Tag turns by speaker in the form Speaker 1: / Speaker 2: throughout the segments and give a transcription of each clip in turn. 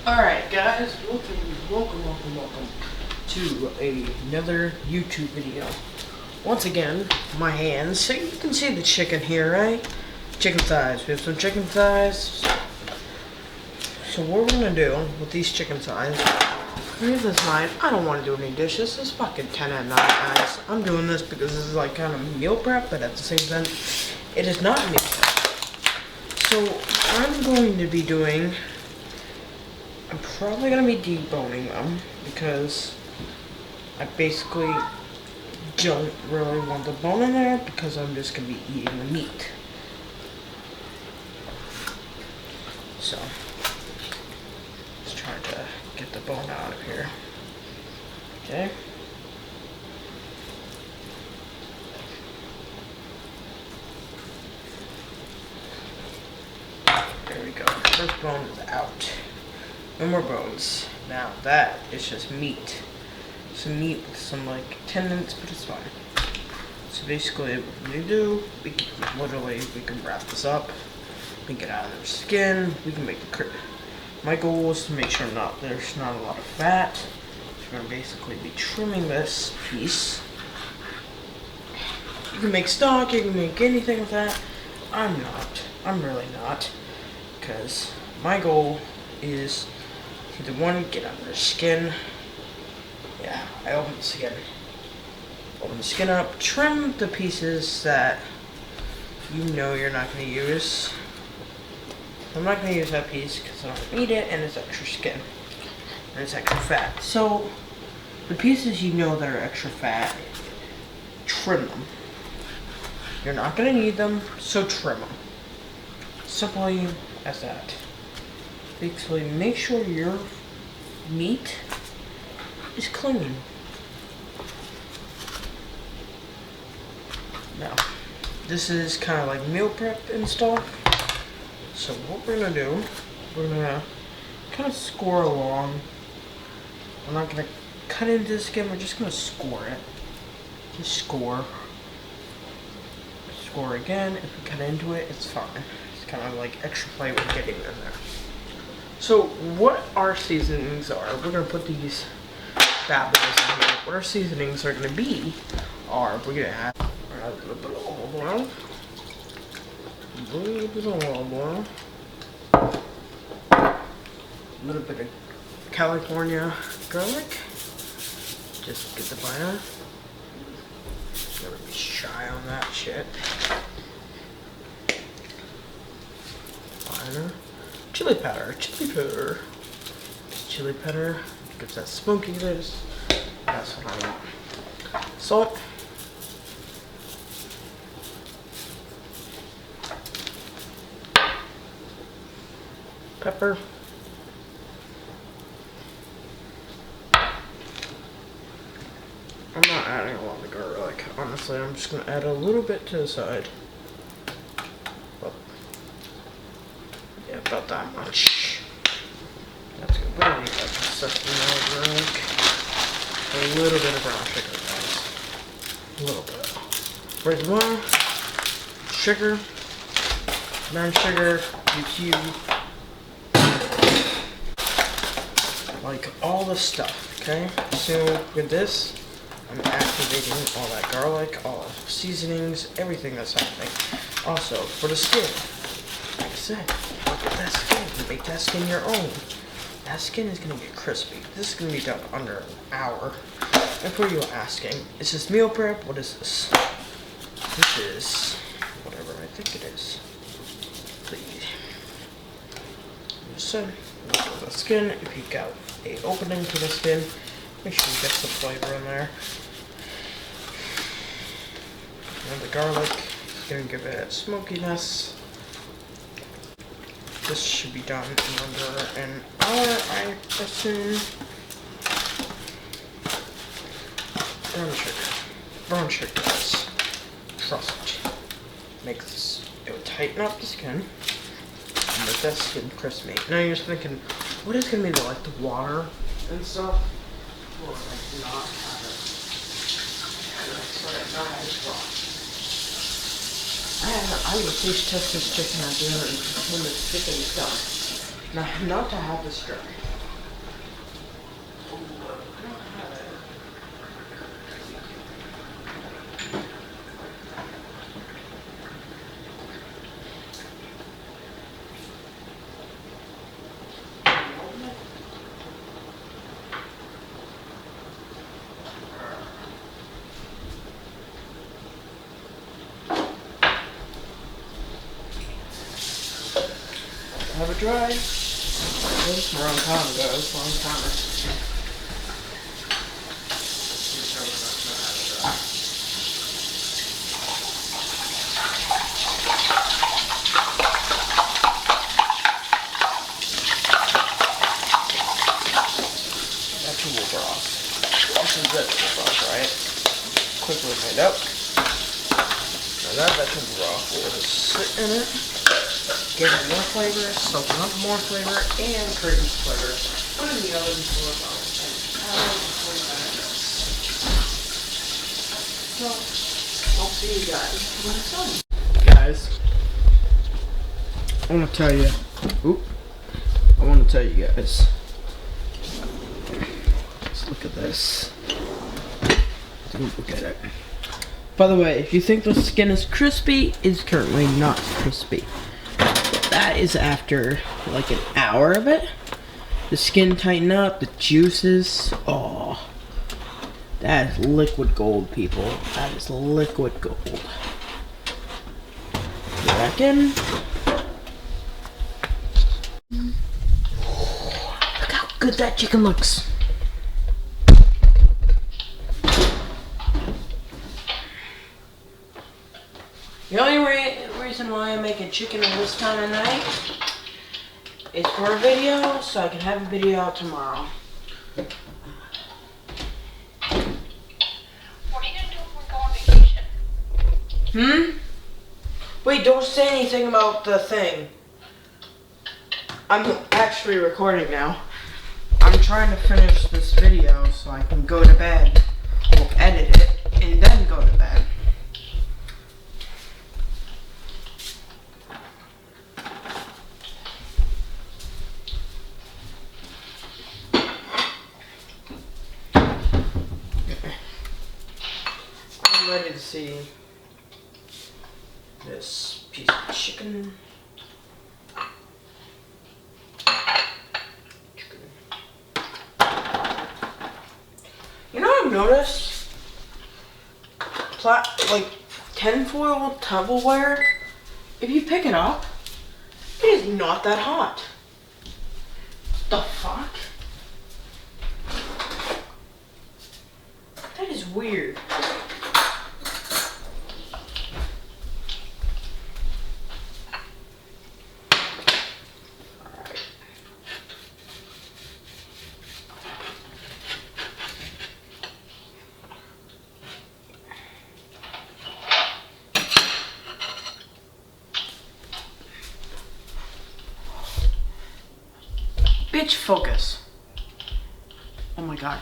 Speaker 1: Alright guys, welcome to another YouTube video. Once again, my hands, so you can see the chicken here, right? Chicken thighs, we have some chicken thighs. So what we're gonna do with these chicken thighs, here's this night, I don't want to do any dishes, it's fucking 10 at night guys. I'm doing this because this is like kind of meal prep, but at the same time, it is not meal prep. So I'm going to be doing, I'm probably going to be deboning them because I basically don't really want the bone in there because I'm just going to be eating the meat. So, let's try to get the bone out of here. Okay. There we go. First bone is out. No more bones. Now that is just meat. Some meat with some like tendons, but it's fine. So basically what we do, we can wrap this up. We can get out of their skin. We can make the my goal is to make sure there's not a lot of fat. So we're gonna basically be trimming this piece. You can make stock, you can make anything with that. I'm not. I'm really not. Because my goal is either one, get out of their skin. Yeah, I open the skin. Open the skin up, trim the pieces that you know you're not going to use. I'm not going to use that piece because I don't need it and it's extra skin. And it's extra fat. So, the pieces you know that are extra fat, trim them. You're not going to need them, so trim them. Simply as that. Basically, make sure your meat is clean. Now, this is kind of like meal prep and stuff. So what we're gonna do, we're gonna kind of score along. We're not gonna cut into the skin, we're just gonna score it. Just score. Score again. If we cut into it, it's fine. It's kind of like extra play with getting in there. So what our seasonings are, we're going to put these bad boys in here. What our seasonings are going to be are, we're going to add a little bit of olive oil, a little bit of California garlic, just get the fire. Never be shy on that shit. Finer. Chili powder, chili powder gives that smokiness. That's what I want. Salt. Pepper. I'm not adding a lot of garlic. Honestly, I'm just gonna add a little bit to the side. Yeah, about that much. That's good. We don't need that sesame oil garlic. A little bit of brown sugar, guys. A little bit. Red wine, sugar, brown sugar, you like all the stuff, okay? So with this, I'm activating all that garlic, all the seasonings, everything that's happening. Also, for the skin, like I said, look at that skin. You make that skin your own. That skin is going to get crispy. This is going to be done under an hour. And for you asking, is this meal prep? What is this? This is whatever I think it is. Please. So, look at the skin. If you got a opening to the skin, make sure you get some flavor in there. And the garlic is going to give it a smokiness. This should be done in under an hour, I assume. Brown sugar does. Trust me. It will tighten up the skin and make that skin crispy. Now you're just thinking, what is going to be like the water and stuff? Or like not have it. Not have it raw. I would taste test this chicken at dinner when the chicken's done. Now, not to have this dry. Have it dry. Oops, wrong time, guys. Wrong time. Vegetable broth. This is vegetable broth, right? Quickly made up. And that vegetable broth will just sit in it, give it more flavor, soaking up more flavor, and creating flavor. Put it in the oven for about an hour to 40 minutes. So, I'll see you guys when it's done. Guys, I want to tell you. I want to tell you guys. Let's look at this. Look at it. By the way, if you think the skin is crispy, it's currently not crispy. But that is after like an hour of it. The skin tighten up, the juices. Oh, that is liquid gold, people. That is liquid gold. You reckon? Look how good that chicken looks. The only reason why I'm making chicken at this time of night is for a video, so I can have a video out tomorrow.
Speaker 2: What are you gonna do when we go on vacation?
Speaker 1: Wait, don't say anything about the thing. I'm actually recording now. I'm trying to finish this video so I can go to bed. We'll edit it and then go to bed. I'm ready to see this piece of chicken. You know what I've noticed? Like tinfoil Tupperware, if you pick it up, it is not that hot. The fuck? That is weird. Bitch, focus. Oh my god.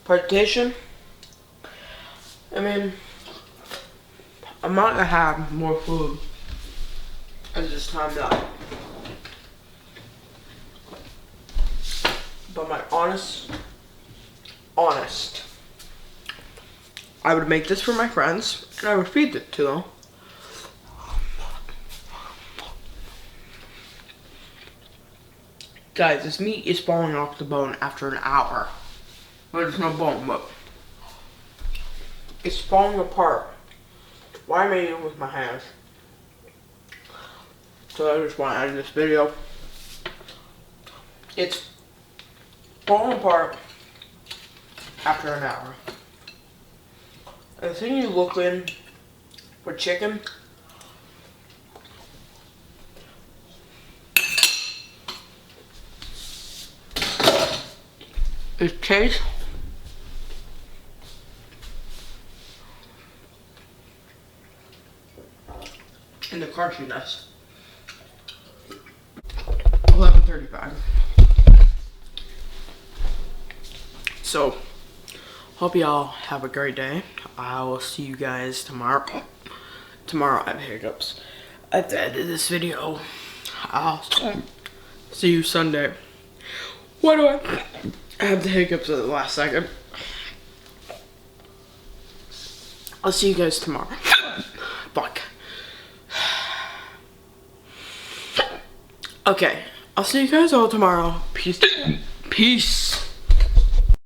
Speaker 1: Partition. I mean, I'm not gonna have more food as this time up. But my honest, I would make this for my friends and I would feed it to them. Guys, this meat is falling off the bone after an hour. But there's no bone, but it's falling apart. Why am I eating with my hands? So I just want to end this video. It's falling apart after an hour. And the thing you look in for chicken is taste and the crunchiness. 11:35. So, hope y'all have a great day. I will see you guys tomorrow. Tomorrow I have hiccups. At the end of this video, I'll see you Sunday. Why do I have the hiccups at the last second? I'll see you guys tomorrow. Fuck. Okay, I'll see you guys all tomorrow. Peace. Peace.